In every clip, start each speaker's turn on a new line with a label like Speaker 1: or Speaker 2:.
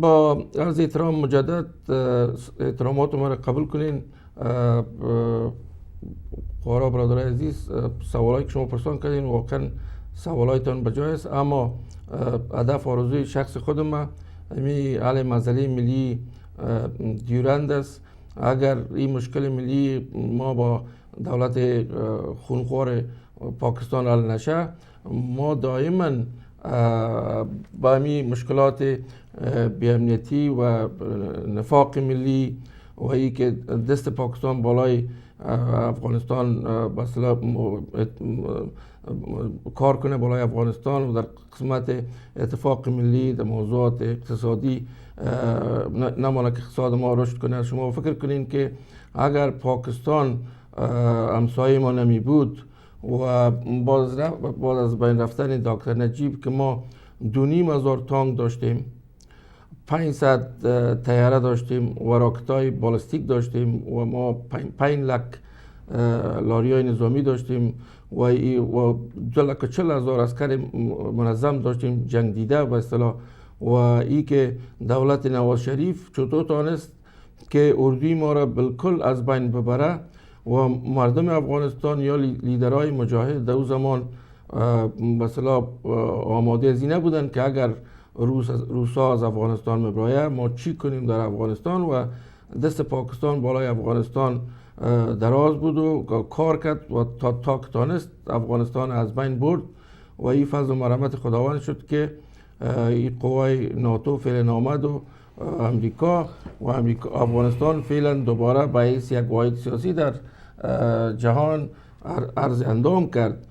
Speaker 1: با عرض احترام مجدد احترامات ما را قبول کنین. خورا برادرای عزیز، سوالایی که شما پرسان کردین واقعا سوالایتان بجای است، اما هدف آرزوی شخص خودم می حل مسئله ملی دیورند است. اگر این مشکل ملی ما با دولت خونخوار پاکستان حل نشه، ما دائما با می مشکلات بی‌امنیتی و نفاق ملی و ای که دست پاکستان بالای افغانستان مثلا کار کنه بالای افغانستان و در قسمت اتفاق ملی در موضوعات اقتصادی نمانه که اقتصاد ما رشد کنه. شما فکر کنین که اگر پاکستان همسایه ما نمی بود و بعد از بین رفتن دکتر نجیب که ما 2,500 تانک داشتیم، 500 طیاره داشتیم و راکتای بالستیک داشتیم و ما 5 لک لاریای نظامی داشتیم و 2,40,000 عسکر منظم داشتیم جنگ دیده به اصطلاح. و ای که دولت نواز شریف چطور تانست که اردوی ما را بالکل از بین ببره و مردم افغانستان یا لیدرهای مجاهد در اون زمان مثلا آماده از این نبودن که اگر روسا از افغانستان مبرایه ما چی کنیم در افغانستان، و دست پاکستان بالای افغانستان دراز بود و کار کرد و تا تانست افغانستان از بین برد. و این فضل و مرحمت خداوند شد که این قوای ناتو فعلا آمد و امریکا افغانستان فعلا دوباره به حیث یک واحد سیاسی در جهان عرض اندام کرد.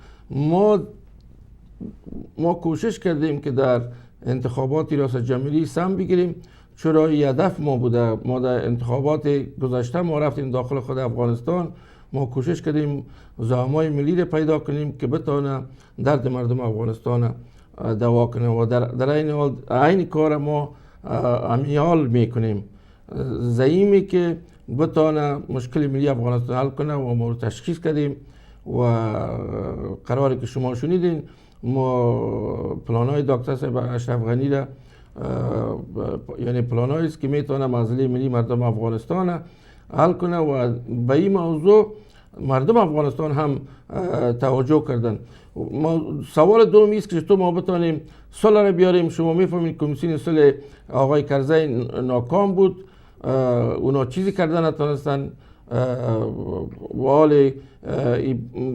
Speaker 1: ما کوشش کردیم که در انتخابات ریاست جمهوری سهم بگیریم، چرا هدف ما بوده. ما در انتخابات گذشته ما رفتیم داخل خود افغانستان، ما کوشش کردیم زعمای ملی را پیدا کنیم که بتونه درد مردم افغانستان دوا کنه و در این حال این کار ما امیال میکنیم. زعیمی که بتونه مشکل ملی افغانستان حل کنه و ما تشخیص کردیم و قراری که شما شنیدین ما پلانای دکتر صاحب اشرف غنی را یعنی پلانایی است که میتونه مسئله ملی مردم افغانستان حل کنه و به این موضوع مردم افغانستان هم توجه کردن. سوال دومی است که چطور ما بتونیم صلح را بیاریم. شما میفهمید کمیسیون صلح آقای کرزی ناکام بود، اونا چیزی کردن نتونستن. و حال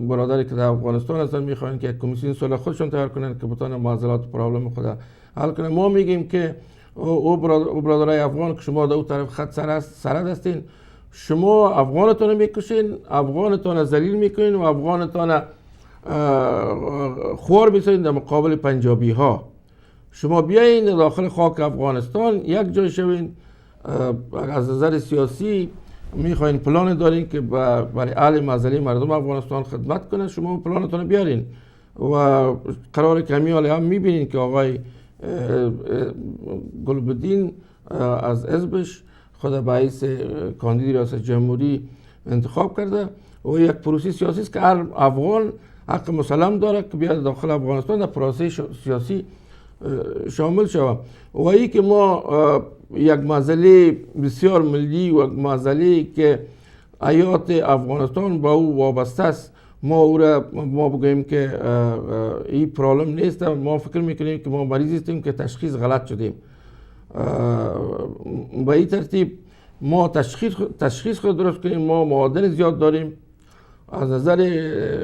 Speaker 1: برادری که در افغانستان هستن میخواین که کمیسیون صلح خودشون تیار کنن که بتونن معضلات پرابلم خود حل کنن. ما میگیم که او برادرای افغان که شما در اون طرف خط سرد هستین، شما افغانتون میکشین، افغانتون ذلیل میکنین و افغانتون خوار میسازین در مقابل پنجابی ها. شما بیاین داخل خاک افغانستان یک جای شوین. از نظر سیاسی میخواین پلان دارین که برای حل مسئله مردم افغانستان خدمت کنه، شما پلانتون بیارین و قرار کمی حالی هم میبینین که آقای گلبدین از حزبش خود به حیث کاندید ریاست جمهوری انتخاب کرده و یک پروسه سیاسی است که هر افغان حق مسلم داره که بیاد داخل افغانستان در پروسه سیاسی شامل شود. و ای که ما یک مسئله بسیار ملی و مسئله که حیات افغانستان با او وابسته است، ما بگوییم که این پرابلم نیست. ما فکر میکنیم که ما مریض هستیم که تشخیص غلط شدیم. به این ترتیب ما تشخیص خود درست کنیم. ما معادن زیاد داریم، از نظر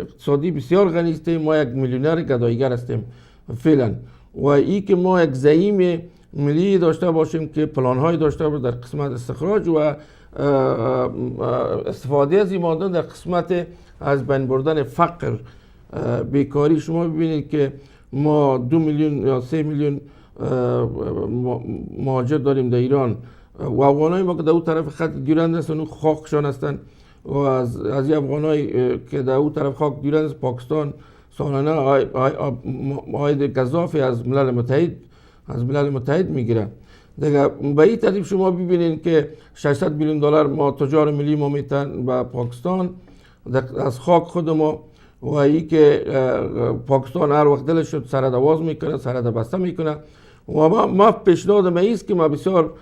Speaker 1: اقتصادی بسیار غنی هستیم، ما یک میلیونر گداییگر هستیم فعلا. و ای که ما یک زعیم ملی داشته باشیم که پلان‌های داشته باشه در قسمت استخراج و استفاده از این مادن در قسمت از بین بردن فقر بیکاری. شما ببینید که ما 2 میلیون یا 3 میلیون مهاجر داریم در ایران و افغانای ما که در اون طرف خط دیورند هستن، اون خاکشان هستن و از این افغانای که در اون طرف خاک دیورند پاکستان سالانه عاید گزافی از ملل متحد میگیره. دیگه به این ترتیب شما ببینید که 600 میلیون دلار ما تجار ملی ما میتن به پاکستان از خاک خود ما. و ای که پاکستان هر وقت دلش شد سرد آواز میکنه، سرد بسته میکنه و ما پیشنهاد ما است که ما بسیار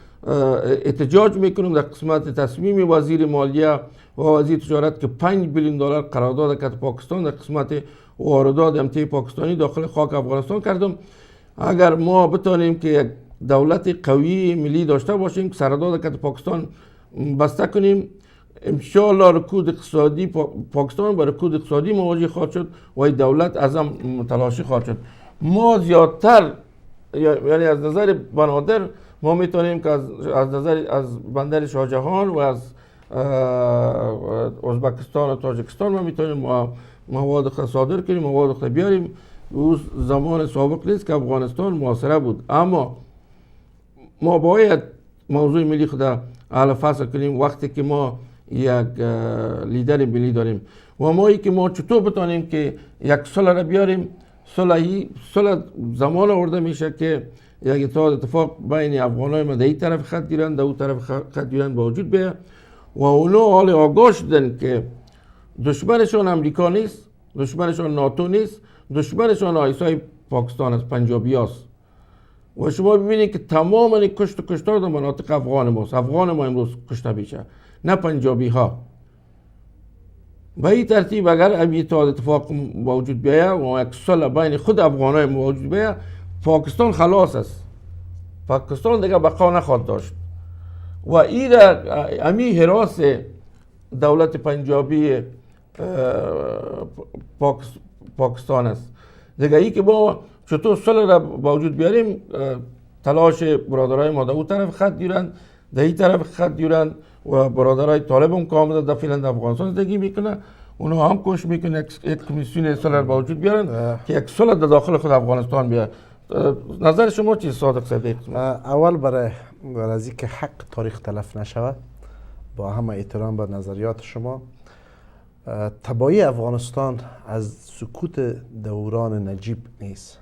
Speaker 1: احتجاج میکنیم در قسمت تصمیم وزیر مالیه و وزیر تجارت که 5 بیلیون دلار قرارداد کرد پاکستان در قسمت واردات امتی پاکستانی داخل خاک افغانستان کردم. اگر ما بتانیم که یک دولت قوی ملی داشته باشیم که قرارداد کرد پاکستان بسته کنیم، انشاءالله رکود اقتصادی پاکستان با رکود اقتصادی مواجه خواهد شد و دولت از هم متلاشی خواهد شد. ما زیادتر یعنی از نظر بنادر ما میتونیم که از نظر از بندر شاهجهان و از ازبکستان و تاجیکستان ما میتونیم مواد خود صادر کنیم، مواد خود بیاریم. او زمان سابق نیست که افغانستان محاصره بود، اما ما باید موضوع ملی خود اهل فصل کنیم وقتی که ما یک لیدر ملی داریم و ما ای که ما چطور بتانیم که یک صلح را بیاریم. صلح زمان آورده میشه که یک اتفاق بین افغانای ما در این طرف خط گیرن در اون طرف خط گیرن با وجود بیه و اونا حال آگاه شدن که دشمنشان امریکا نیست، دشمنشان ناتو نیست، دشمنشان آیسای پاکستان از پنجابی هاست. و شما ببینید که تمام کشت و کشتار در مناطق افغان ماست. افغان ما امروز کشته میشه، نه پنجابی ها. به این ترتیب اگر اتفاق موجود بیاید و یک صلح بین خود افغانای موجود بیاید، پاکستان خلاص است. پاکستان دیگه بقا نخواهد داشت و این امی حراس دولت پنجابی پاکستان است. دیگه ای که ما چطور صلح را با وجود بیاریم، تلاش برادرای ما در اون طرف خط گیرند، در این طرف خط گیرند و برادرای طالب هم که آمده در فعلا در افغانستان زندگی میکنه، اونا هم کوشش میکنه یک کمیسیون صلح با وجود بیارن که یک صلح در داخل خود افغانستان بیاد. نظر شما چیست صادق صدیق؟
Speaker 2: اول برای از اینکه حق تاریخ تلف نشود، با همه احترام به نظریات شما، تباهی افغانستان از سکوت دوران نجیب نیست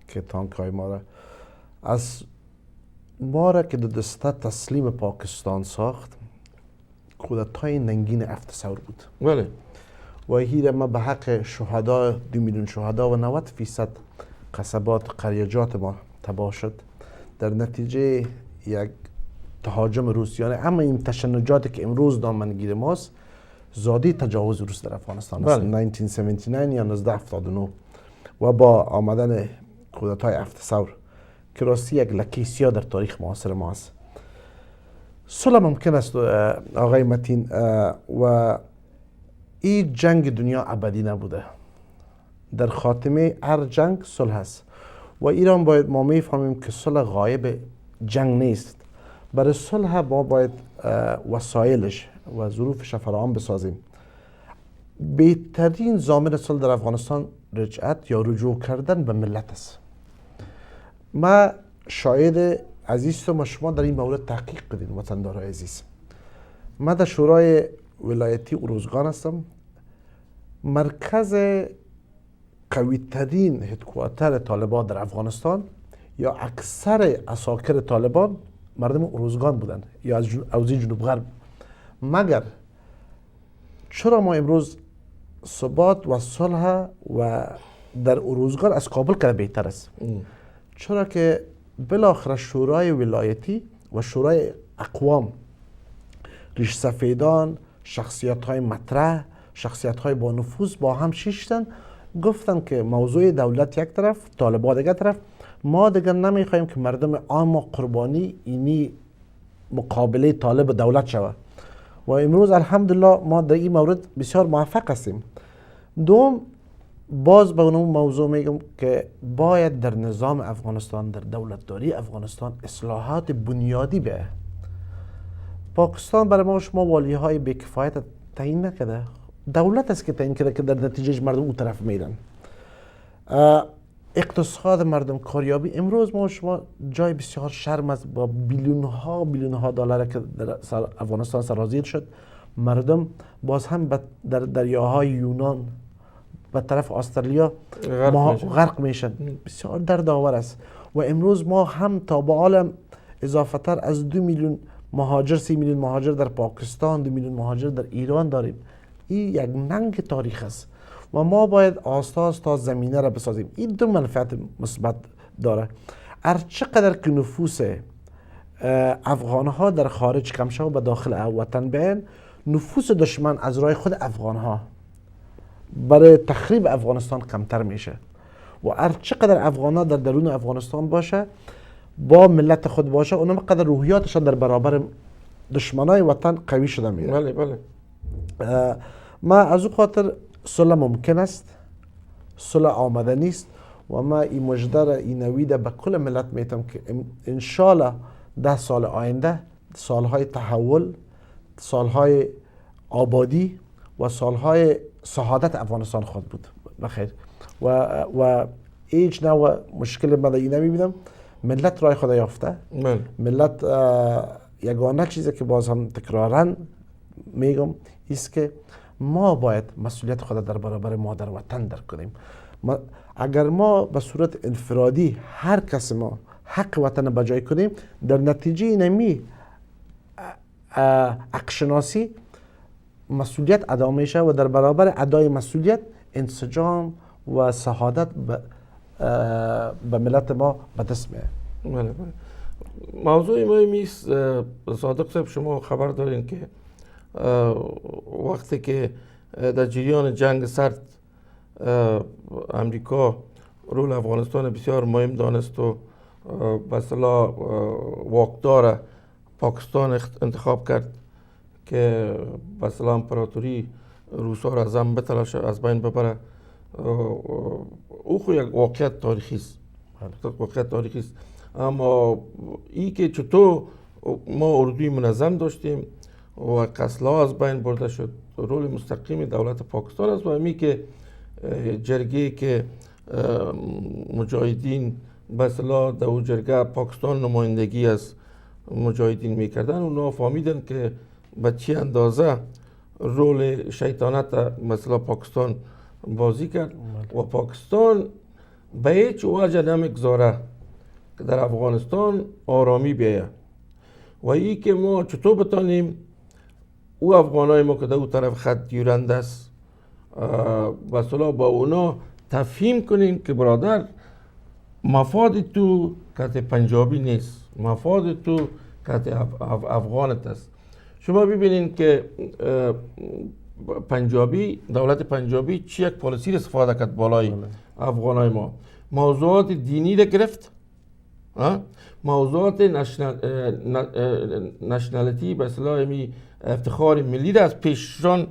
Speaker 2: که تانکای ما را که دسته تسلیم پاکستان ساخت کودتای ننگین افتصور بود.
Speaker 1: بله.
Speaker 2: و هیره ما به حق شهدا 2 میلیون شهدا و 90% قصبات قریجات ما تباه شد در نتیجه یک تهاجم روسیانه. اما این تشنجاتی که امروز دامنگیر ماست زادی تجاوز روس در افغانستان است. 1979 یا 1979 و با آمدن کودتای افتصور که راستی یک لکه سیاه در تاریخ معاصر ما است. صلح ممکن است آقای متین و این جنگ دنیا ابدی نبوده. در خاتمه هر جنگ صلح است و ایران باید ما میفهمیم که صلح غایب جنگ نیست. برای صلح ما باید وسایلش و ظروفش فراهم بسازیم. بهترین ضامن صلح در افغانستان رجعت یا رجوع کردن به ملت است. ما شاید عزیز و شما در این مورد تحقیق کنید وطندارای عزیز. ما در شورای ولایتی اروزگان هستم. مرکز قوی ترین هدکوارتر طالبان در افغانستان یا اکثر اساکر طالبان مردم اروزگان بودن یا از حوزه جنوب غرب. مگر چرا ما امروز ثبات و صلح و در اروزگان از کابل که بهتر است؟ چرا که بالاخره شورای ولایتی و شورای اقوام ریش سفیدان، شخصیت های مطرح، شخصیت های با نفوذ با هم شیشتن، گفتن که موضوع دولت یک طرف، طالبان دیگر طرف، ما دیگر نمیخوایم که مردم عام قربانی اینی مقابله طالب دولت شود. و امروز الحمدلله ما در این مورد بسیار موفق هستیم. دوم، باز به اون موضوع میگم که باید در نظام افغانستان، در دولتداری افغانستان اصلاحات بنیادی به پاکستان برای ما شما والی های بی‌کفایت تعیین نکرده. دولت است که تعیین کرده که در نتیجه مردم اون طرف میرن. اقتصاد مردم کاریابی امروز ما شما جای بسیار شرم است با بیلیون ها دلار که در افغانستان سرازیر شد. مردم باز هم در دریاهای یونان به طرف استرالیا غرق میشن. بسیار دردآور است. و امروز ما هم تا به عالم اضافه تر از 2 میلیون مهاجر، 3 میلیون مهاجر در پاکستان، 2 میلیون مهاجر در ایران داریم. این یک ننگ تاریخ است و ما باید آستا زمینه را بسازیم. این دو منفعت مثبت داره. چقدر که نفوس افغان ها در خارج کم شد و به داخل وطن بیان، نفوس دشمن از راه خود افغان ها برای تخریب افغانستان کمتر میشه و هر چقدر افغان ها در درون افغانستان باشه، با ملت خود باشه، اونم قدر روحیاتشان در برابر دشمنای وطن قوی شده میره.
Speaker 1: بله بله.
Speaker 2: ما از او خاطر صلح ممکن است، صلح آمده نیست و ما این مژده را، این نویده به کل ملت میتم که انشالله 10 سال آینده سالهای تحول، سالهای آبادی و سالهای سعادت افغانستان خود بود بخیر و هیچ نوع مشکل من این نمیبینم. ملت رای خود یافته. ملت یگانه چیزی که باز هم تکرارن میگم است که ما باید مسئولیت خود در برابر مادر وطن درک کنیم. اگر ما به صورت انفرادی هر کس ما حق وطن بجای کنیم، در نتیجه نمی حقشناسی مسئولیت ادا میشه و در برابر ادای مسئولیت انسجام و سعادت به ملت ما به دست میاد.
Speaker 1: بله بله. موضوع مهمی است. صادق صاحب، شما خبر دارین که وقتی که در جریان جنگ سرد امریکا رول افغانستان بسیار مهم دانست و به اصطلاح واکدار پاکستان انتخاب کرد که به اصطلاح امپراتوری روسا را از هم بتلاشه، از بین ببره، او خو یک واقعیت تاریخی است. واقعیت تاریخی است. اما ای که چطور ما اردوی منظم داشتیم و قتل‌ها از بین برده شد، رول مستقیم دولت پاکستان است و امی که جرگه که مجاهدین به اصطلاح در اون جرگه پاکستان نمایندگی از مجاهدین میکردن، اونا فهمیدن که به چی اندازه رول شیطانت مثلا پاکستان بازی کرد و پاکستان به هیچ وجه نمیگذاره که در افغانستان آرامی بیاید و ای که ما چطور بتانیم او افغانای ما که در او طرف خط یورند است مثلا با اونا تفهیم کنیم که برادر، مفاد تو کت پنجابی نیست، مفاد تو کت افغانت است. شما ببینید که پنجابی، دولت پنجابی چی یک پالیسی استفاده کرد بالای افغانای ما. موضوعات دینی را گرفت، موضوعات نشنالیتی به اصطلاح افتخار ملی را از پیششان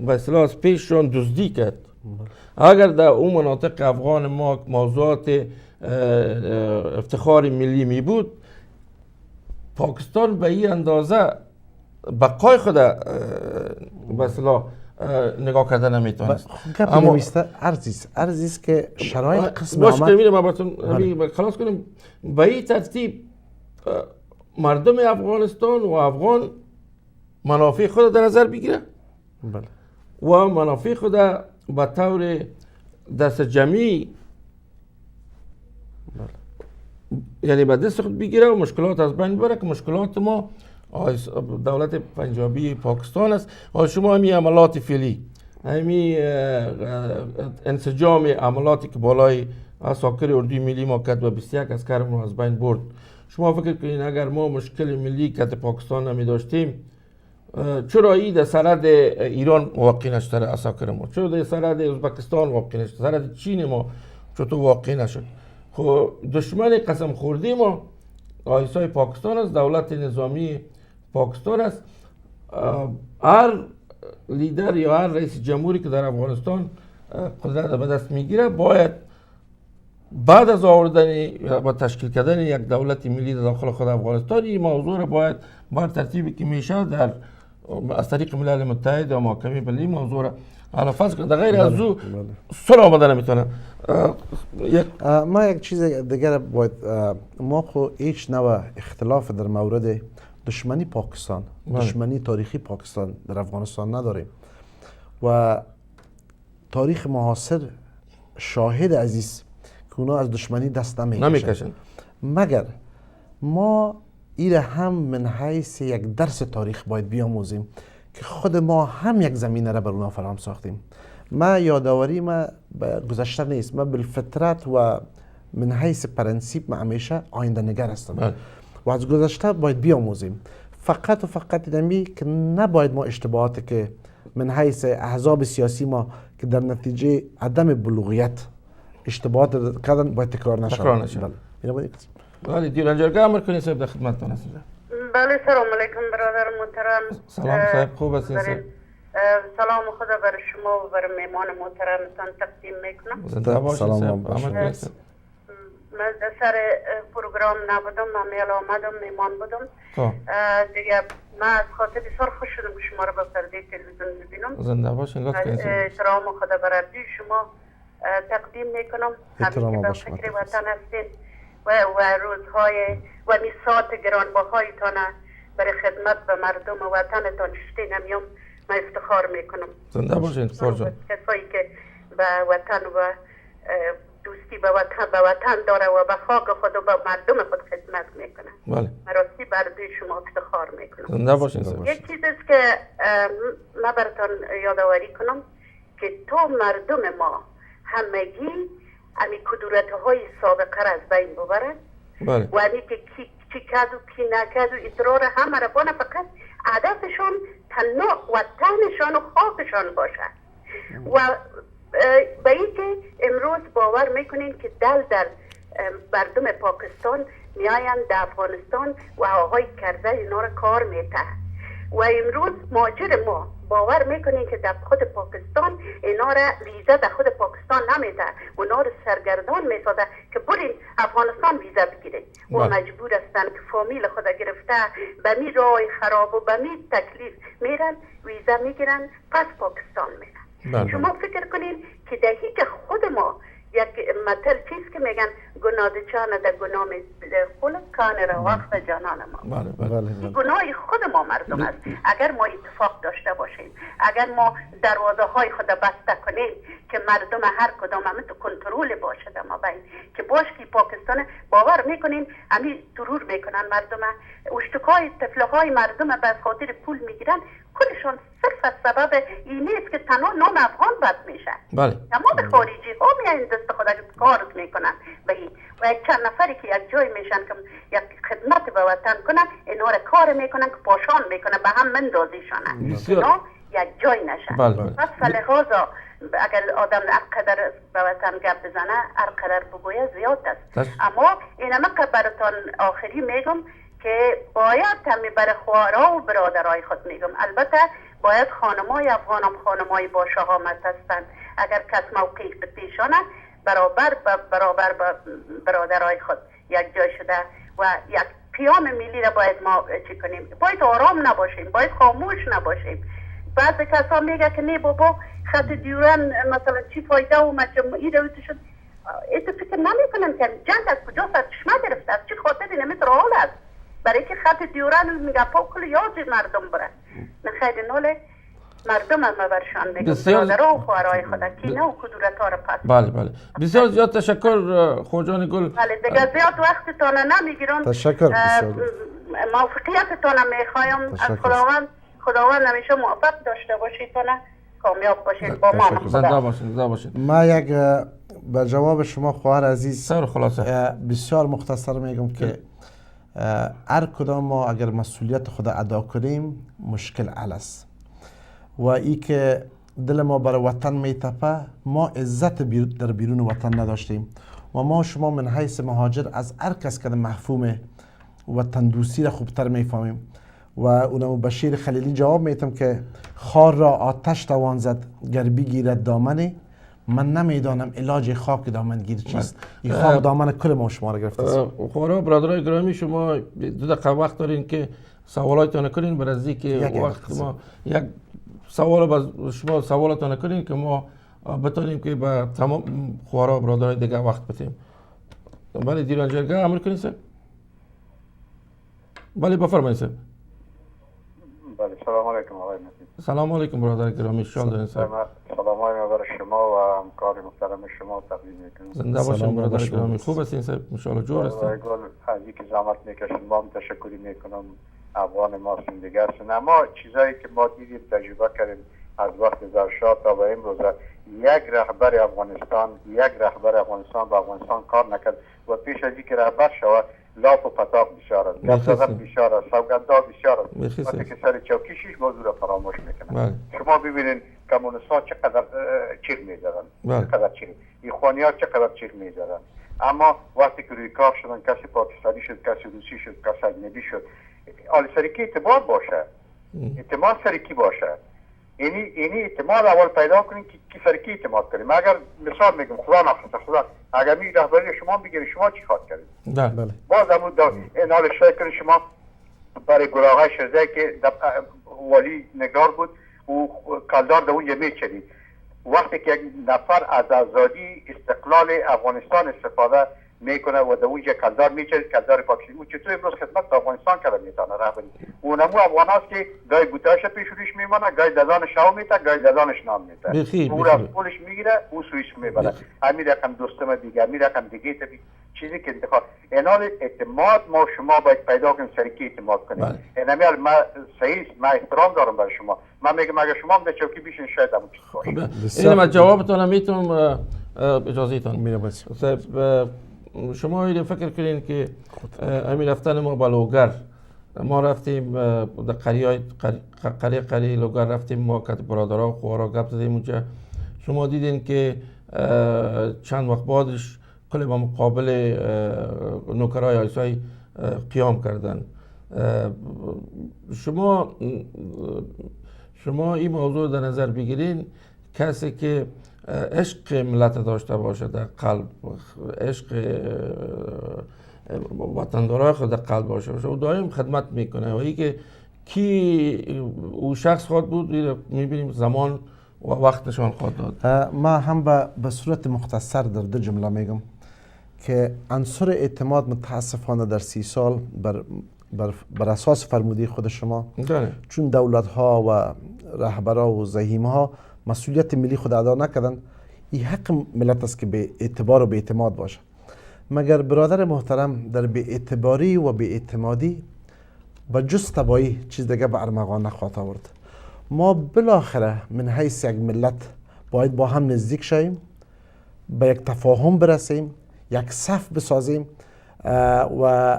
Speaker 1: به اصطلاح از پیششان دزدی کرد. اگر در اون مناطق افغان ما موضوعات افتخار ملی می بود، پاکستان به این اندازه بقای خود به اصطلاح نگاه کرده نمیتونست.
Speaker 2: اما ارزیست که شرایط قسم
Speaker 1: آمد باشه ما براتون خلاص کنیم. به این ترتیب مردم افغانستان و افغان منافع خود در نظر بگیره و منافع خود به طور دست جمعی یعنی به دست خود بگیره و مشکلات از بین بره که مشکلات ما دولت پنجابی پاکستان است. و شما همین عملات فعلی، همین انسجام عملاتی که بالای عساکر اردوی ملی ما کرد و 21 عسکرمون از بین برد، شما فکر کنین اگر ما مشکل ملی که پاکستان نمی داشتیم، چرا این در سرحد ایران واقع نشد عساکر ما؟ چرا در سرحد ازبکستان واقع نشد؟ سرحد چین ما چطور واقع نشد؟ خب دشمن قسم خوردی ما آیسای پاکستان است، دولت نظامی پاکستان است. هر لیدر یا هر رئیس جمهوری که در افغانستان قدرت به دست میگیره باید بعد از آوردن و تشکیل کردن یک دولت ملی در داخل خود افغانستان این موضوع را باید بر ترتیبی که میشه در از طریق ملل متحد و محکمه ملی موضوع را حالا فصل کنه. غیر از او صلح آمده نمیتونه.
Speaker 2: ما یک چیز دیگر باید، ما خو هیچ نوع اختلاف در مورد دشمنی پاکستان، دشمنی تاریخی پاکستان در افغانستان نداریم و تاریخ معاصر شاهد عزیز که اونا از دشمنی دست نمیکشن، مگر ما این هم من حیث یک درس تاریخ باید بیاموزیم که خود ما هم یک زمینه را بر اونا فراهم ساختیم. ما یادآوری ما گذشته نیست، ما بالفطرت و من حیث پرنسیپ من همیشه آینده نگر هستم
Speaker 1: بله.
Speaker 2: و از گذشته باید بیاموزیم. فقط و فقط دمی که نباید ما اشتباهاتی که من حیث احزاب سیاسی ما که در نتیجه عدم بلوغیت اشتباهات کردن باید تکرار نشود. بله. اینا باید
Speaker 1: بله دیران جرگه امر کنید صاحب در خدمتتون هستم.
Speaker 3: بله سلام علیکم برادر محترم.
Speaker 1: سلام صاحب خوب هستین صاحب؟
Speaker 3: سلام خدا بر شما و بر مهمان محترمتان تقدیم میکنم.
Speaker 1: زنده باشین صاحب. امر کنید صاحب.
Speaker 3: من سر پروگرام نبودم، من میل آمدم مهمان بودم. دیگه من از خاطر بسیار خوش شدم که شما رو به پرده تلویزیون ببینم.
Speaker 1: زنده باشین لطف کنید.
Speaker 3: احترام خدا برادری شما تقدیم میکنم. همین که به فکر وطن هستین و روزهای و میسات گرانبهایتان برای خدمت به مردم وطنتان شتی نمیام. من افتخار میکنم.
Speaker 1: زنده باشین فار جان.
Speaker 3: کسایی که به وطن و دوستی به وطن داره و به خاک خود و به مردم خود خدمت میکنه.
Speaker 1: بله.
Speaker 3: مراستی بر دوی شما افتخار میکنم.
Speaker 1: زنده باشین صاحب.
Speaker 3: یک چیز است که من براتون یادآوری کنم که تو مردم ما همگی امی کدورت‌های سابقه را از بین ببرد.
Speaker 1: بله.
Speaker 3: و امی که چی کرد و کی نکرد و اضرار همه را بانه فقط هدفشان تنها وطنشان و خاکشان باشد. و به این که امروز باور میکنین که در مردم پاکستان میاین در افغانستان و آقای کرزی اینا را کار میته و امروز ماجر ما باور میکنین که در خود پاکستان اینا را ویزا در خود پاکستان نمیده و اونا را سرگردان میساده که برین افغانستان ویزا بگیرین و مجبور هستن که فامیل خود گرفته به می راه خراب و به می تکلیف میرن ویزا میگیرن پس پاکستان میرن. شما فکر کنین که در هیچ خود ما یک مثل چیز که میگن گناه چانه در گناه خلق کانه را وقت جانان ما. گناه خود ما مردم است. اگر ما اتفاق داشته باشیم، اگر ما دروازه های خود بسته کنیم که مردم هر کدام همه تو کنترل باشه در ما بین که باش که پاکستان باور میکنین همی ترور میکنن مردم اشتکای تفلهای مردم به خاطر پول میگیرن کلشون صرف از سبب این نیست که تنها نام افغان بد میشه.
Speaker 1: بله.
Speaker 3: تمام خارجی ها میان دست خود کار میکنن به این و یک چند نفری که یک جای میشن که یک خدمت به وطن کنن اینا را کار میکنن که پاشان میکنن به هم مندازیشانن اینا یک جای نشن. پس فلحاظا اگر آدم اقدر به وطن گپ بزنه اقدر بگویه زیاد است. اما اینما که براتان آخری میگم که باید همی برای خوارا و برادرای خود میگم البته باید خانمای افغان هم خانمای با شهامت هستند. اگر کس موقعی به پیشانه برابر برادرای خود یک جای شده و یک قیام ملی را باید ما چی کنیم. باید آرام نباشیم، باید خاموش نباشیم. بعضی کسا میگه که نه بابا خط دیورن مثلا چی فایده و مجموعی رویت شد. ایتو فکر نمی کنم که جنگ از کجا سرچشمه گرفته است، چی خاطر نمیتر حال است برای که خط دیورن میگه پا کل یازی مردم بره نخیر نوله مردم هم برشان میگم برادرها و خوارای خدا کینه و کدورت ها را پس.
Speaker 1: بله بسیار زیاد تشکر خوجان گل.
Speaker 3: بله دیگه زیاد وقتتان نمیگیرم.
Speaker 2: تشکر بسیار.
Speaker 3: موفقیتتان میخوایم از خداوند همیشه موفق داشته باشید کامیاب باشید با ما.
Speaker 1: زنده باشید.
Speaker 2: ما یک به جواب شما خواهر عزیز
Speaker 1: سر خلاصه
Speaker 2: بسیار مختصر میگم که هر کدام ما اگر مسئولیت خود ادا کنیم مشکل حل است و ای که دل ما برای وطن میتپه ما عزت در بیرون وطن نداشتیم و ما شما من حیث مهاجر از هر کس که مفهوم وطن دوستی را خوبتر میفهمیم و اونم بشیر خلیلی جواب میتم که خار را آتش توان زد گر بگیرد دامنه من نمیدانم علاج خاک دامن گیر چیست. این خاک دامن کل ما شما را گرفته است.
Speaker 1: خورا برادرای گرامی شما 2 دقیقه وقت دارین که سوالاتتان کنین بر از اینکه وقت ما یک سوال باز شما سوالاتتان کنین که ما بتونیم که به تمام خورا برادرای دیگه وقت بدیم. بله دیران جرگه امر کنین سر. بله بفرمایید سر.
Speaker 4: بله سلام علیکم آقای نسیم.
Speaker 1: سلام علیکم برادر گرامی شاد دارین سر.
Speaker 4: سلامای ما برای شما و همکار محترم شما تقدیم میکنم.
Speaker 1: زنده باشین برادر گرامی. خوب هستین سر؟ ان شاء الله جور هستین.
Speaker 4: از اینکه زحمت میکشین ما هم تشکری میکنم. افغان ما دیگه هستن اما چیزایی که ما دیدیم تجربه کردیم از وقت زرشاه تا به امروز یک رهبر افغانستان به افغانستان کار نکرد و پیش از اینکه رهبر شود لاف و پتاق بسیار است، گفتگو بسیار است، سوگندها بسیار است. وقتی که سر چوکی شیش بازو را فراموش میکنن. شما ببینید کمونیست‌ها چقدر چیر میزدن، چقدر چیر، اخوانی‌ها چقدر چیر میزدن، اما وقتی که روی کار شدن کسی پاکستانی شد، کسی روسی شد، کسی اجنبی شد. حال سرکی اعتبار باشه، اعتماد سرکی باشه. اینی اعتماد اول پیدا کنین که سرکی اعتماد کنیم. اگر مثال میگم خدا نخواسته خدا اگر می رهبری شما بگیرید شما چی خواهد کردید؟
Speaker 2: بله.
Speaker 4: باز این حال شاید کنید شما برای گراغه شرزه که والی نگار بود و کلدار در اونجا میچرید. وقتی که یک نفر از آزادی استقلال افغانستان استفاده میکنه و در اونجا کلدار میچرید، کلدار پاکستانی، او چطور امروز خدمت به افغانستان کرده میتونه رهبری؟ اونمو افغان هست که گاهی بوتاش پیش روش میمانه، گاهی ددان شاو میته، گاهی ددانش نام میته، او از پولش میگیره، او سویش میبره. همین رقم دوستم دیگه، همین رقم دیگه تبی چیزی که انتخاب اینال اعتماد ما شما باید پیدا کنیم، سرکی اعتماد کنیم. اینمیال ما صحیح، ما احترام دارم برای شما. من میگم اگر شما هم در چوکی بیشین شاید همون چیز باشه.
Speaker 1: اینم جوابتون میتونم اجازهتون میره. شما این فکر کنین که همین رفتن ما با لوگر، ما رفتیم در قریه لوگر رفتیم، ما که برادرها و خوارا گپ زدیم اونجا، شما دیدین که چند وقت بعدش کل با مقابل نوکرای آیسای قیام کردن. شما این موضوع در نظر بگیرین، کسی که عشق ملت داشته باشه در قلب، عشق وطندارای خود در قلب باشه و دائم خدمت میکنه و این که کی او شخص خود بود میبینیم زمان و وقتشان خود داد.
Speaker 2: ما هم به صورت مختصر در دو جمله میگم که عنصر اعتماد متاسفانه در 30 سال بر اساس فرموده خود شما داره. چون دولت ها و رهبرها و زعیم ها مسئولیت ملی خود ادا نکردن، این حق ملت است که به اعتبار و به اعتماد باشه. مگر برادر محترم در به اعتباری و به اعتمادی با جز تبایی چیز دیگه به ارمغان نخواهد آورد. ما بالاخره من حیث یک ملت باید با هم نزدیک شویم، به یک تفاهم برسیم، یک صف بسازیم و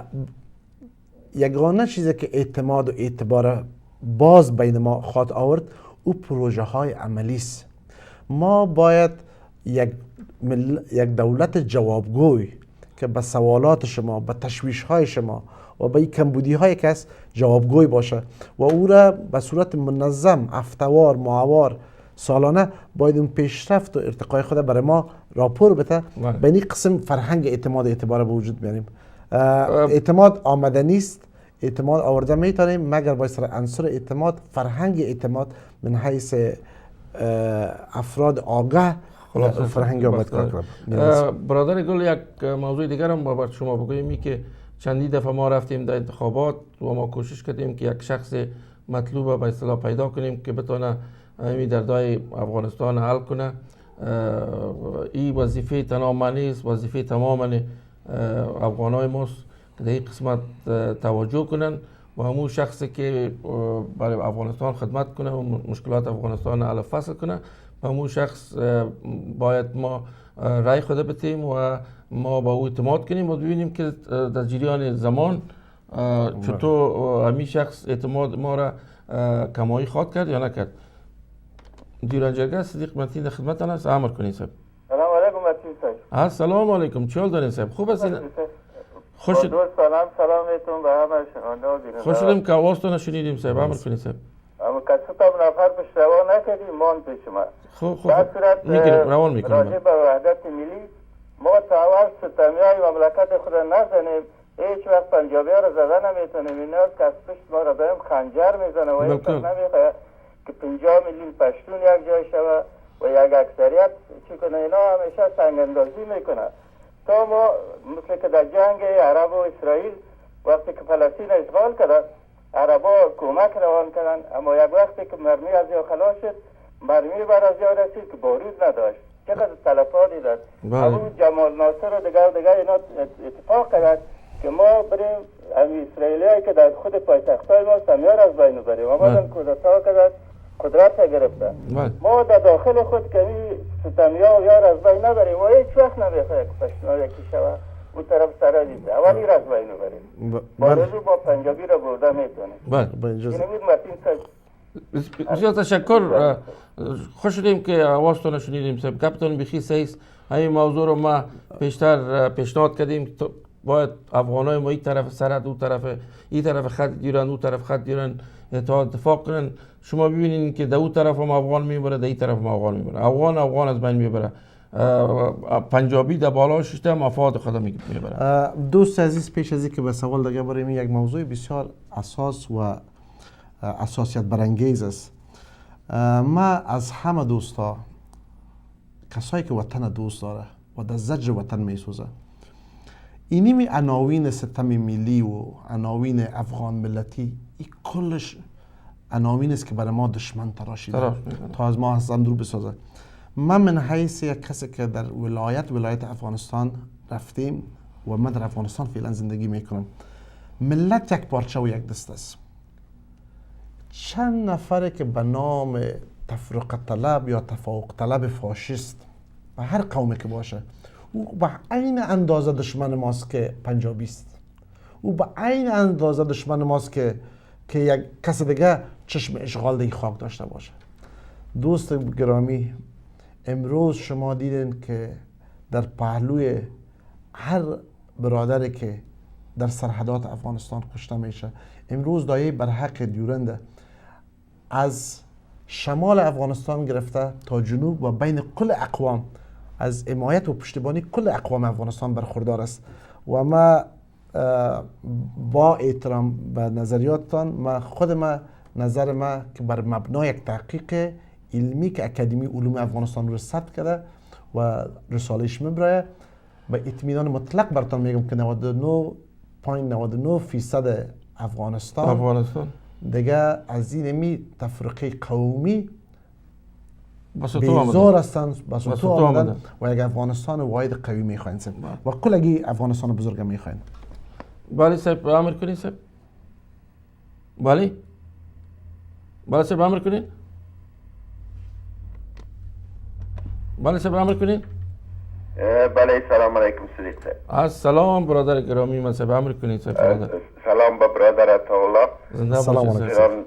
Speaker 2: یگانه چیزی که اعتماد و اعتبار باز بین ما خواهد آورد او پروژه های عملی است. ما باید یک دولت جوابگوی که به سوالات شما، به تشویش های شما و به کمبودی های کس جوابگوی باشه و او را به صورت منظم، هفتهوار، ماهوار، سالانه باید اون پیشرفت و ارتقای خود برای ما راپور بده. به این قسم فرهنگ اعتماد اعتبار به وجود بیاریم. اعتماد آمده نیست، اعتماد آورده میتونیم مگر باید سر عنصر اعتماد، فرهنگ اعتماد من حیث افراد آگاه فرهنگ آمد کار کنم.
Speaker 1: برادر گل، یک موضوع دیگر هم با شما بگوییم که چندی دفعه ما رفتیم در انتخابات و ما کوشش کردیم که یک شخص مطلوب به اصطلاح پیدا کنیم که بتونه همین دردهای افغانستان حل کنه. این وظیفه تنها من نیست، وظیفه تمام افغانای ماست که در این قسمت توجه کنن و همون شخصی که برای افغانستان خدمت کنه و مشکلات افغانستان حل فصل کنه، و همون شخص باید ما رای خود بتیم و ما با او اعتماد کنیم و ببینیم که در جریان زمان چطور همین شخص اعتماد ما را کمایی خواهد کرد یا نکرد. دیران جرگه صدیق متین در خدمتتان است، امر کنید صاحب.
Speaker 5: سلام علیکم متین صاحب.
Speaker 1: سلام علیکم، چه حال دارین صاحب؟ خوب هستین؟
Speaker 5: خوش سلامتون به همه شنونده و بیننده.
Speaker 1: خوش شدیم که آوازتون شنیدیم صاحب، امر کنید صاحب.
Speaker 5: اما کسی تا نفر پیش روان نکردیم مان پیش ما.
Speaker 1: خوب میگیریم، روان میکنیم.
Speaker 5: راجع به وحدت ملی ما تا اول ستمیای مملکت خود نزنیم، هیچ وقت پنجابی ها رو زدن نمیتونیم. اینا که از پشت ما رو بهم خنجر میزنه و هیچ وقت نمیخواه که 50 میلیون پشتون یک جای شوه و یک اکثریت چی کنه. اینا همیشه سنگ اندازی میکنه. تا ما مثل که در جنگ عرب و اسرائیل وقتی که فلسطین اشغال کردن، عربا کمک روان کردن، اما یک وقتی که مرمی از یا خلاص شد، مرمی بر از یا رسید که بارود نداشت. چقدر تلفاتی داد. همون جمال ناصر و دیگر اینا اتفاق کرد که ما بریم اسرائیلی هایی که در خود پایتختای ما سمیار از بین بریم. آمدن کودتا کرد، قدرت گرفته.
Speaker 1: بله.
Speaker 5: ما در داخل خود کمی ستمیا و یار از بین نبریم و هیچ وقت نمیخواه که پشتنا یکی شوه او طرف سر دیده اولی را از بین بریم. با رجوع با پنجابی را برده میتونیم.
Speaker 1: بله.
Speaker 2: با اجازه
Speaker 5: این متین
Speaker 1: بسیار تشکر. خوش شدیم که آوازتون شنیدیم. سب کپتان بخی سیس همین موضوع رو ما پیشتر پیشنهاد کردیم. باید افغانای ما این طرف سرحد، اون طرف خط دیرن، اون طرف خط دیرن اتفاق کنن. شما ببینید که در اون طرف هم افغان میبره، در این طرف هم افغان میبره. افغان از بین میبره. پنجابی در بالا شده مفاد خود میبره.
Speaker 2: دوست عزیز، پیش از اینکه به سوال دیگه بریم، یک موضوع بسیار اساس و اساسیت برانگیز است. ما از همه دوستا، کسایی که وطن دوست داره و در زجر وطن میسوزه، اینی عناوین ستم ملی و عناوین افغان ملتی، این کلش عناوین است که برای ما دشمن تراشیده تا از ما زندور بسازه. من من حیث یک کسی که در ولایت افغانستان رفتیم و من در افغانستان فعلا زندگی میکنم، ملت یک پارچه و یک دست است. چند نفره که به نام تفرقه طلب یا تفوق طلب فاشیست و هر قومی که باشه، او به عین اندازه دشمن ماست که پنجابی است. او به عین اندازه دشمن ماست که یک کس دیگه چشم اشغال دی خاک داشته باشه. دوست گرامی، امروز شما دیدین که در پهلوی هر برادری که در سرحدات افغانستان کشته میشه، امروز دایه برحق دیورنده از شمال افغانستان گرفته تا جنوب و بین کل اقوام، از حمایت و پشتیبانی کل اقوام افغانستان برخوردار است. و ما با احترام به نظریاتتان، نظر ما که بر مبنای یک تحقیق علمی که اکادمی علوم افغانستان رو ثبت کرده و رسالهش میبره، به اطمینان مطلق براتون میگم که 99.99% افغانستان دیگه از این تفرقه قومی بیزار هستن، بسوتو آمدن و یک افغانستان واحد قوی میخواین و کلگی افغانستان بزرگ میخواین.
Speaker 1: بله صاحب امر کنین صاحب. بله صاحب امر کنین. بله صاحب امر کنین.
Speaker 6: بله سلام علیکم صدیق صاحب.
Speaker 1: السلام برادر گرامی، من صاحب امر کنین صاحب.
Speaker 6: سلام با برادر عطاالله.
Speaker 1: سلام علیکم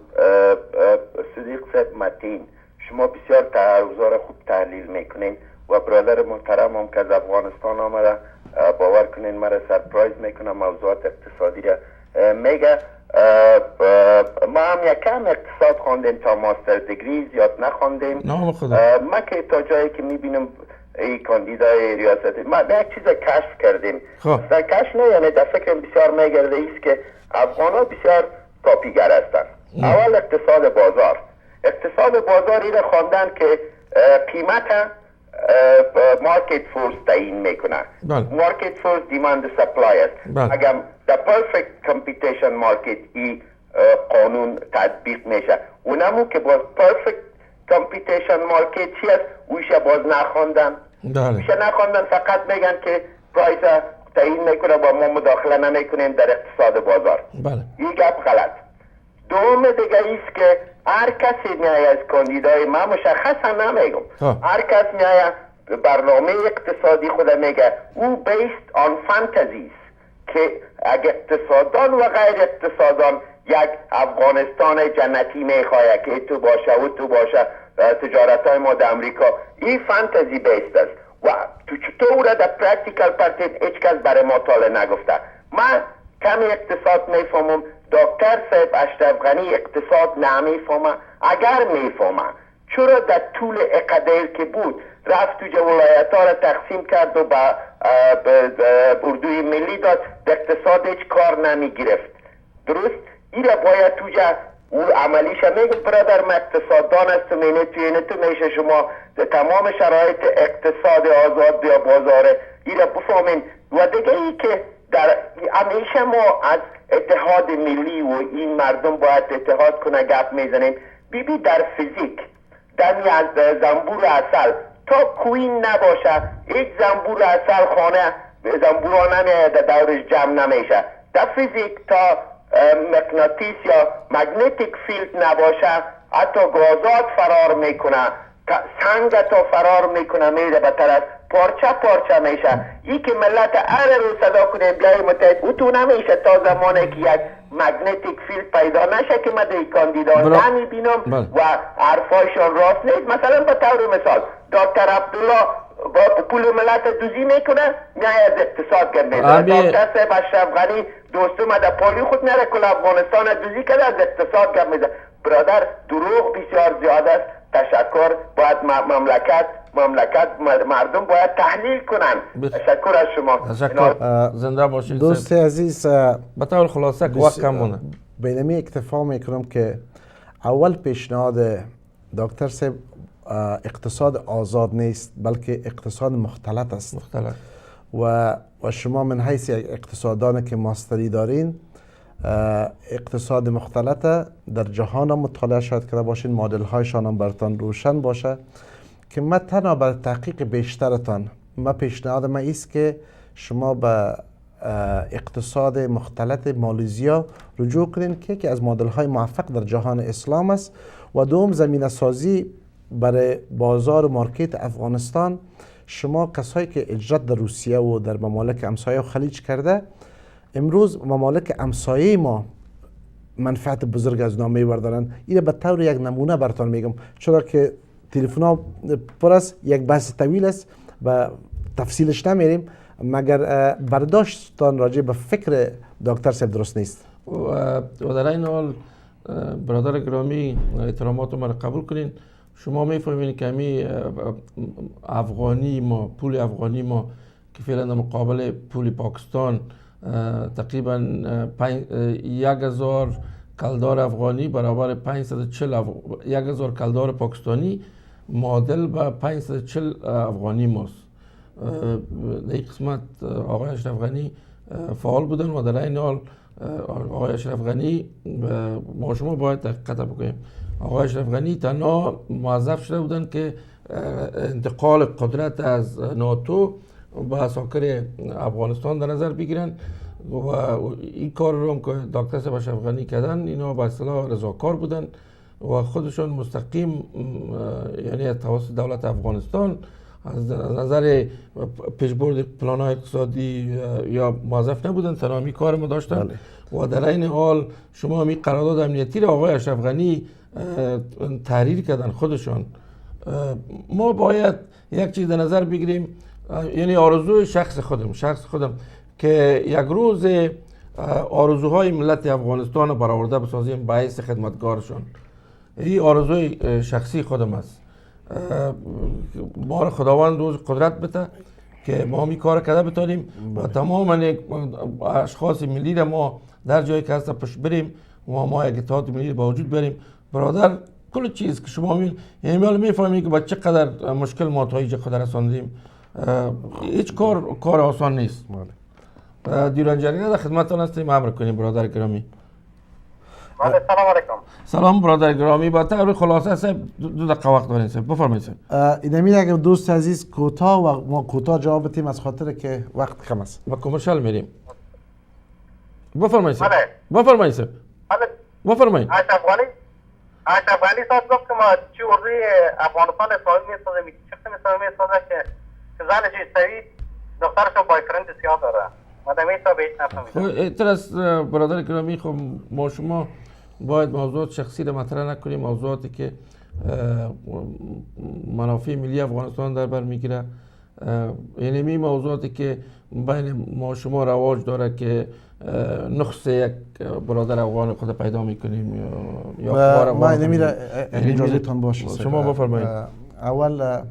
Speaker 6: صدیق صاحب. متین، شما بسیار تعرضات خوب تحلیل میکنین و برادر محترم هم که از افغانستان آمده، باور کنین مرا سرپرایز میکنه موضوعات اقتصادی را میگه. ما هم یکم اقتصاد خواندیم تا ماستر دیگری، زیاد نخواندیم. ما که تا جایی که میبینم ای کاندیدای ریاستی، ما یک چیز کشف کردیم. در کشف نه، یعنی در فکرم بسیار میگرده ایست که افغان ها بسیار تاپیگر هستند. اول اقتصاد بازار ای را خواندن که قیمت مارکت فورس تعیین میکنه. مارکت فورس دیماند سپلای است. اگر در پرفکت کمپیتیشن مارکت ای قانون تطبیق میشه، اونمو که باز پرفکت کمپیتیشن مارکت چی است، اویشه باز نخواندن. فقط میگن که پرایس تعیین میکنه و ما مداخله نمیکنیم در اقتصاد بازار. این گپ غلط. دوم دیگه ایست که هر کسی میای از کاندیدای ما مشخصا نمیگم، هر کس میای برنامه اقتصادی خود میگه او بیست آن فانتزیز که اگه اقتصادان و غیر اقتصادان یک افغانستان جنتی میخواه که تو باشه و تو باشه، تجارت های ما در امریکا، این فانتزی بیست است و تو چطور در پرکتیکل پرتید هیچ کس برای ما تاله نگفته. من کمی اقتصاد میفهمم، دکتر صاحب اشرف غنی اقتصاد نمیفهمه. اگر میفهمه چرا در طول اقدیر که بود رفت تو ولایت ها را تقسیم کرد و به اردوی ملی داد، در اقتصاد هیچ کار نمی گرفت. درست؟ این را باید تو او عملیش میگم برادر، من اقتصاددان هستم، اینه تو میشه شما تمام شرایط اقتصاد آزاد یا بازاره این را بفهمین. و دیگه ای که در همیشه ما از اتحاد ملی و این مردم باید اتحاد کنه گپ میزنیم. بیبی در فیزیک دمی از زنبور اصل تا کوین نباشه هیچ زنبور اصل خانه زنبورا نمیاد دورش جمع نمیشه. در فیزیک تا مغناطیس یا مگنتیک فیلد نباشه حتی گازات فرار میکنه، سنگ تا فرار میکنه میره به طرف پارچه میشه. این که ملت هر روز صدا کنه بیای متحد او تو نمیشه تا زمانی که یک مگنتیک فیلد پیدا نشه که من دی کاندیدان نمیبینم و حرفایشان راست نیست. مثلا به طور مثال دکتر عبدالله با پول ملت دوزی میکنه میای از اقتصاد گرد میزنه. دکتر صاحب اشرف غنی دوستو در پولی خود نره کل افغانستان دوزی کرده از اقتصاد گرد میزنه. برادر دروغ بسیار زیاد است. تشکر. باید مملکت مردم باید تحلیل کنن. تشکر از شما.
Speaker 1: تشکر. زنده باشید.
Speaker 2: دوست عزیز
Speaker 1: به طور خلاصه که وقت کم مونده
Speaker 2: بینمی اکتفا میکنم که اول پیشنهاد دکتر صاحب اقتصاد آزاد نیست بلکه اقتصاد مختلط است. و شما من حیث اقتصاددان که ماستری دارین اقتصاد مختلط در جهان هم مطالعه شاید کرده باشین، مدل هایشان هم براتان روشن باشه که من تنها برای تحقیق بیشترتان پیشنهاد من ایست که شما به اقتصاد مختلط مالزیا رجوع کنین که یکی از مدل های موفق در جهان اسلام است و دوم زمینه سازی برای بازار و مارکت افغانستان. شما کسایی که اجرت در روسیه و در ممالک همسایه و خلیج کرده امروز ممالک همسایه ما منفعت بزرگ از نام میبردارن. این به طور یک نمونه براتون میگم چرا که تلفن ها پر است، یک بحث طویل است و تفصیلش نمیریم مگر برداشتتان راجع به فکر دکتر صاحب درست نیست.
Speaker 1: و در این حال برادر گرامی احترامات رو قبول کنین. شما میفهمین که همی افغانی ما پول افغانی ما که فعلا مقابل پول پاکستان تقریبا 1000 کلدار افغانی برابر 1000 کلدار پاکستانی معادل به 540 افغانی ماست. در این قسمت آقای اشرف غنی فعال بودن و در این حال آقای اشرف غنی ما شما باید تحقیقات بکنیم. آقای اشرف غنی تنها موظف شده بودن که انتقال قدرت از ناتو به اساکر افغانستان در نظر بگیرن و این کار رو که دکتر صاحب اشرف غنی کردن اینا به اصطلاح رضاکار بودن و خودشون مستقیم یعنی از توسط دولت افغانستان از نظر پیشبرد پلان‌های اقتصادی یا موظف نبودن، تنها می کار ما داشتن. و در این حال شما می قرارداد امنیتی را آقای اشرف غنی تحریر کردن خودشان. ما باید یک چیز در نظر بگیریم، یعنی آرزوی شخص خودم که یک روز آرزوهای ملت افغانستان رو برآورده بسازیم باعث خدمتگارشان. این آرزوی شخصی خودم است. ما را خداوند روز قدرت بده که ما می کار کرده بتانیم و تمام اشخاص ملی را ما در جایی که هست پشت بریم و ما یک اتحاد ملی با وجود بریم. برادر کل چیز که شما میفهمید که با چقدر مشکل ما تا اینجا خود رساندیم، هیچ کار آسان نیست. دیرانجانی در خدمتتان هستیم، امر کنیم برادر گرامی.
Speaker 4: سلام علیکم.
Speaker 1: سلام برادر گرامی. با طور خلاصه صاحب 2 دقیقه وقت دارین صاحب، بفرمایید صاحب.
Speaker 2: اینمی اگر دوست عزیز کوتاه و ما کوتاه جواب بدیم از خاطر که وقت کم است.
Speaker 1: با کمرشال میریم. بفرمایید صاحب. بفرمایید صاحب. بفرمایید.
Speaker 4: اشرف غنی صاحب گفت که ما چی اردوی افغانستان اسلامی میسازه، چه قسم اسلامی میسازه که زنش استوی دخترش بایفرند سیاه داره. مادامی صاحب هیچ نفهمیدم.
Speaker 1: ترس برادر گرامی خب ما شما باید موضوعات شخصی را مطرح نکنیم، موضوعاتی که منافع ملی افغانستان در بر میگیره، یعنی می موضوعاتی که بین ما شما رواج داره که نقص یک برادر افغان خود پیدا میکنیم یا
Speaker 2: ما نمیره اجازهتون باشه
Speaker 1: شما بفرمایید.
Speaker 2: اول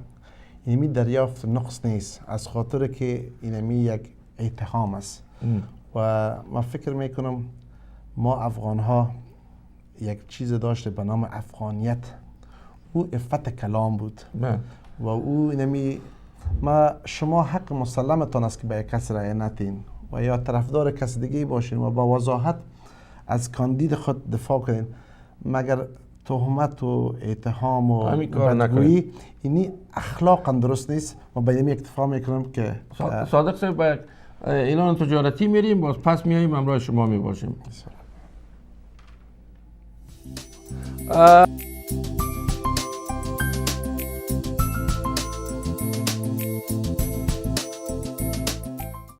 Speaker 2: اینمی دریافت نقص نیست از خاطر که اینمی یک اتهام است و من فکر میکنم ما افغان ها یک چیز داشته به نام افغانیت، او عفت کلام بود و او اینمی ما شما حق مسلمتان است که به یک کس رأی ندین و یا طرفدار کس دیگه باشین و با وضاحت از کاندید خود دفاع کنین، مگر تهمت و اتهام و بدگویی اینی اخلاقا درست نیست. ما به اینمی اکتفا میکنم که
Speaker 1: صادق صاحب با اعلان تجارتی میریم، باز پس میاییم همراه شما میباشیم.